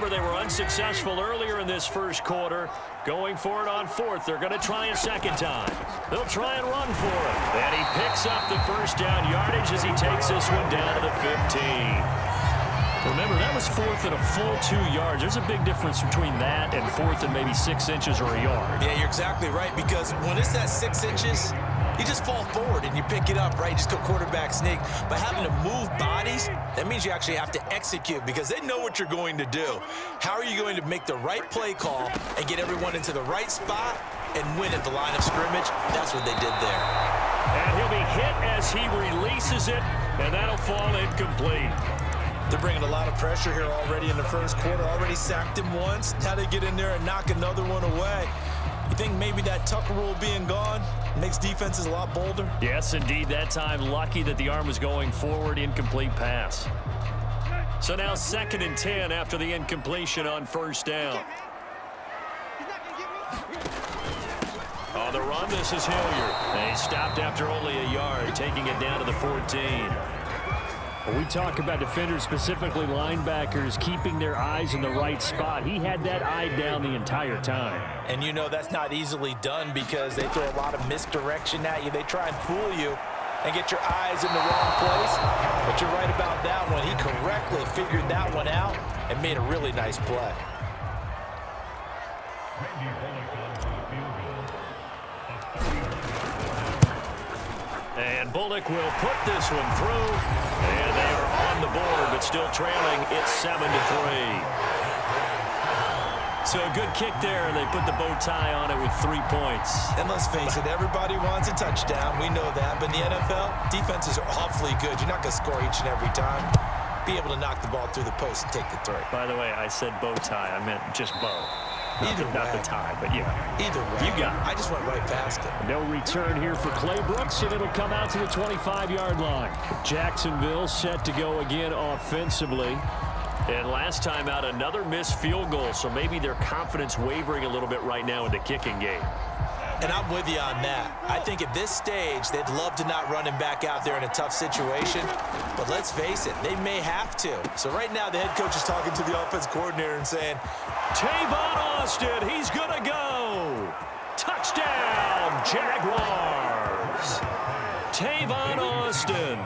remember, they were unsuccessful earlier in this first quarter. Going for it on fourth. They're going to try a second time. They'll try and run for it. And he picks up the first down yardage as he takes this one down to the 15. Remember, that was fourth and a full 2 yards. There's a big difference between that and fourth and maybe 6 inches or a yard. Yeah, you're exactly right, because when it's that 6 inches, you just fall forward and you pick it up, right? You just go quarterback sneak. But having to move bodies, that means you actually have to execute because they know what you're going to do. How are you going to make the right play call and get everyone into the right spot and win at the line of scrimmage? That's what they did there. And he'll be hit as he releases it, and that'll fall incomplete. They're bringing a lot of pressure here already in the first quarter. Already sacked him once. Now they get in there and knock another one away. You think maybe that Tucker rule being gone makes defenses a lot bolder? Yes, indeed. That time, lucky that the arm was going forward. Incomplete pass. So now 2nd and 10 after the incompletion on first down. On the run, this is Hilliard. And he stopped after only a yard, taking it down to the 14. When we talk about defenders, specifically linebackers, keeping their eyes in the right spot, he had that eye down the entire time. And you know that's not easily done because they throw a lot of misdirection at you. They try and fool you and get your eyes in the wrong place. But you're right about that one. He correctly figured that one out and made a really nice play. And Bullock will put this one through. And they are on the board, but still trailing. It's 7-3. So a good kick there, and they put the bow tie on it with 3 points. And let's face it, everybody wants a touchdown. We know that. But in the NFL, defenses are awfully good. You're not going to score each and every time. Be able to knock the ball through the post and take the three. By the way, I said bow tie. I meant just bow. Either Not way. the tie, but yeah. Either way. You got it. I just went right past it. No return here for Clay Brooks, and it'll come out to the 25-yard line. Jacksonville set to go again offensively. And last time out, another missed field goal, so maybe their confidence wavering a little bit right now in the kicking game. And I'm with you on that. I think at this stage, they'd love to not run him back out there in a tough situation. But let's face it, they may have to. So right now, the head coach is talking to the offense coordinator and saying, Tavon Austin, he's going to go. Touchdown, Jaguars. Tavon Austin,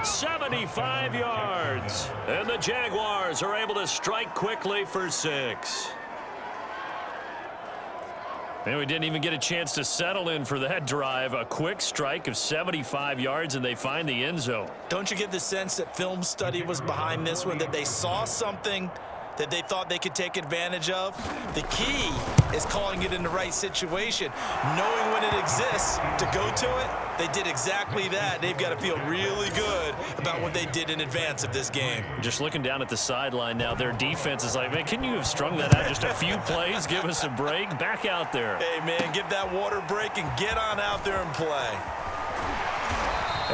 75 yards. And the Jaguars are able to strike quickly for 6. And we didn't even get a chance to settle in for that drive. A quick strike of 75 yards, and they find the end zone. Don't you get the sense that film study was behind this one, that they saw something that they thought they could take advantage of? The key is calling it in the right situation, knowing when it exists to go to it. They did exactly that. They've got to feel really good about what they did in advance of this game. Just looking down at the sideline now, their defense is like, man, can you have strung that out just a few plays? Give us a break. Back out there. Hey, man, give that water break and get on out there and play.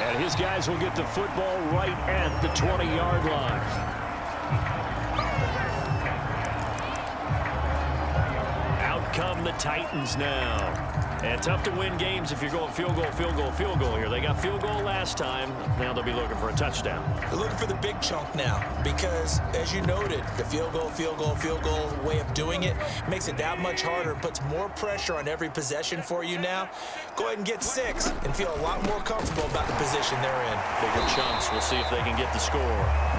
And his guys will get the football right at the 20-yard line. Come the Titans now. And tough to win games if you're going field goal, field goal, field goal here. They got field goal last time. Now they'll be looking for a touchdown. They're looking for the big chunk now because, as you noted, the field goal way of doing it makes it that much harder and puts more pressure on every possession for you now. Go ahead and get 6 and feel a lot more comfortable about the position they're in. Bigger chunks. We'll see if they can get the score.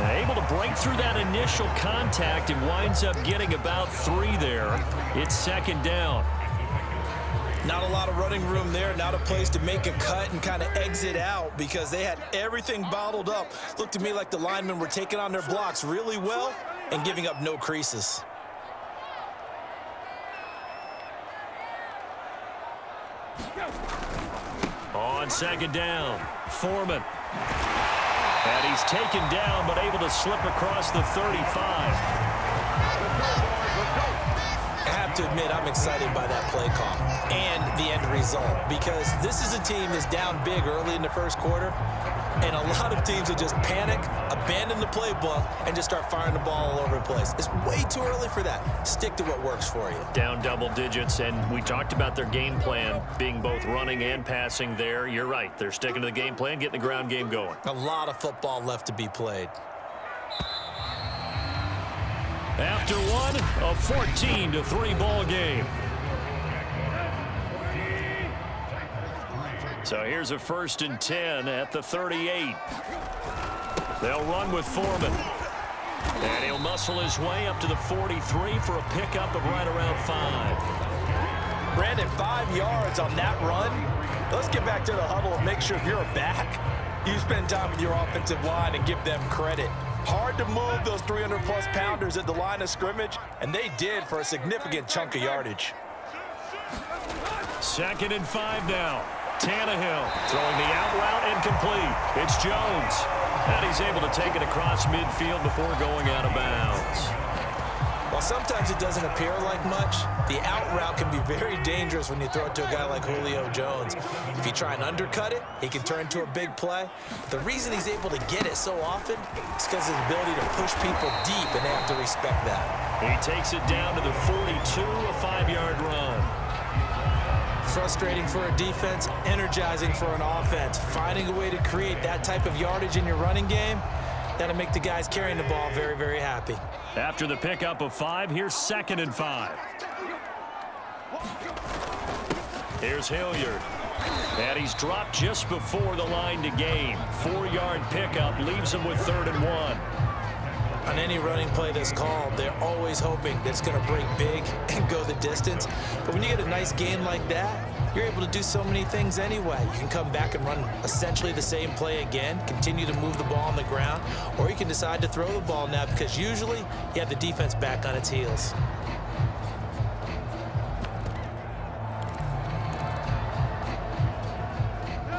Able to break through that initial contact and winds up getting about 3 there. It's 2nd down. Not a lot of running room there, not a place to make a cut and kind of exit out because they had everything bottled up. Looked to me like the linemen were taking on their blocks really well and giving up no creases. On 2nd down, Foreman. And he's taken down but able to slip across the 35. I have to admit, I'm excited by that play call and the end result because this is a team that's down big early in the first quarter, and a lot of teams will just panic, abandon the playbook, and just start firing the ball all over the place. It's way too early for that. Stick to what works for you. Down double digits, and we talked about their game plan being both running and passing there. You're right. They're sticking to the game plan, getting the ground game going. A lot of football left to be played. After one, a 14-3 ball game. So here's a 1st and 10 at the 38. They'll run with Foreman. And he'll muscle his way up to the 43 for a pickup of right around 5. Brandon, 5 yards on that run. Let's get back to the huddle and make sure if you're a back, you spend time with your offensive line and give them credit. Hard to move those 300-plus pounders at the line of scrimmage, and they did for a significant chunk of yardage. 2nd and 5 now. Tannehill throwing the out route incomplete. It's Jones. And he's able to take it across midfield before going out of bounds. While sometimes it doesn't appear like much, the out route can be very dangerous when you throw it to a guy like Julio Jones. If you try and undercut it, he can turn into a big play. The reason he's able to get it so often is because of his ability to push people deep, and they have to respect that. He takes it down to the 42, a 5-yard run. Frustrating for a defense, energizing for an offense. Finding a way to create that type of yardage in your running game, that'll make the guys carrying the ball very, very happy. After the pickup of 5, here's 2nd and 5. Here's Hilliard. And he's dropped just before the line to gain. 4-yard pickup leaves him with 3rd and 1. On any running play that's called, they're always hoping that it's going to break big and go the distance. But when you get a nice gain like that, you're able to do so many things anyway. You can come back and run essentially the same play again, continue to move the ball on the ground, or you can decide to throw the ball now because usually you have the defense back on its heels.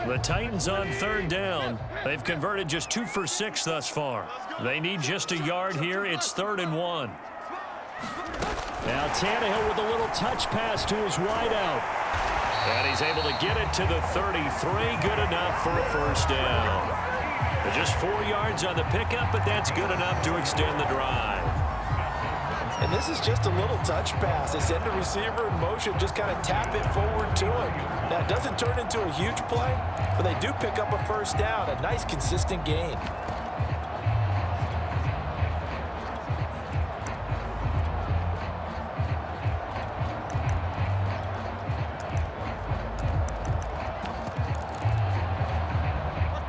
The Titans on 3rd down. They've converted just 2 for 6 thus far. They need just a yard here. It's 3rd and 1. Now Tannehill with a little touch pass to his wideout. And he's able to get it to the 33. Good enough for a 1st down. Just 4 yards on the pickup, but that's good enough to extend the drive. And this is just a little touch pass. They send the receiver in motion, just kind of tap it forward to him. Now, it doesn't turn into a huge play, but they do pick up a 1st down, a nice, consistent gain.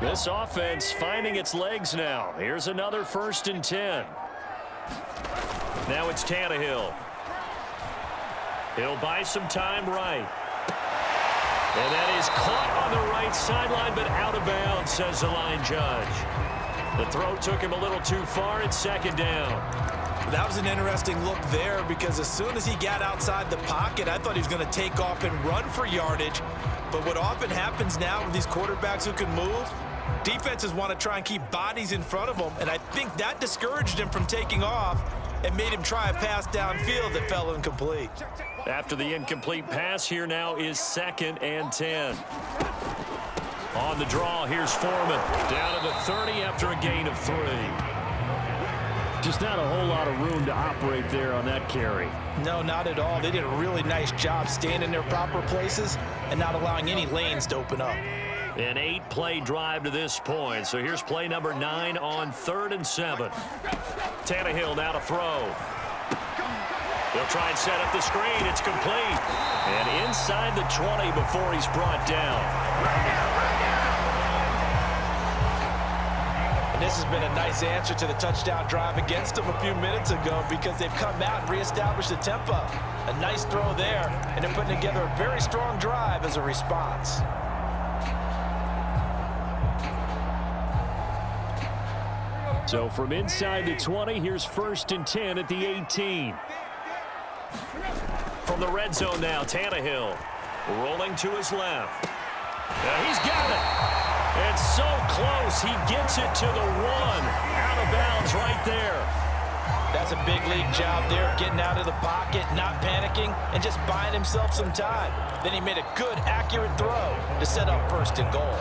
This offense finding its legs now. Here's another 1st and 10. Now it's Tannehill. He'll buy some time right. And that is caught on the right sideline, but out of bounds, says the line judge. The throw took him a little too far. It's 2nd down. That was an interesting look there because as soon as he got outside the pocket, I thought he was going to take off and run for yardage. But what often happens now with these quarterbacks who can move, defenses want to try and keep bodies in front of them, and I think that discouraged him from taking off and made him try a pass downfield that fell incomplete. After the incomplete pass, here now is 2nd and 10. On the draw, here's Foreman. Down to the 30 after a gain of 3. Just not a whole lot of room to operate there on that carry. No, not at all. They did a really nice job staying in their proper places and not allowing any lanes to open up. An 8-play drive to this point. So here's play number 9 on 3rd and 7. Tannehill now to throw. He'll try and set up the screen. It's complete. And inside the 20 before he's brought down. And this has been a nice answer to the touchdown drive against them a few minutes ago because they've come out and reestablished the tempo. A nice throw there, and they're putting together a very strong drive as a response. So from inside the 20, here's 1st and 10 at the 18. From the red zone now, Tannehill rolling to his left. Now he's got it. It's so close. He gets it to the 1. Out of bounds right there. That's a big league job there, getting out of the pocket, not panicking, and just buying himself some time. Then he made a good, accurate throw to set up 1st and goal.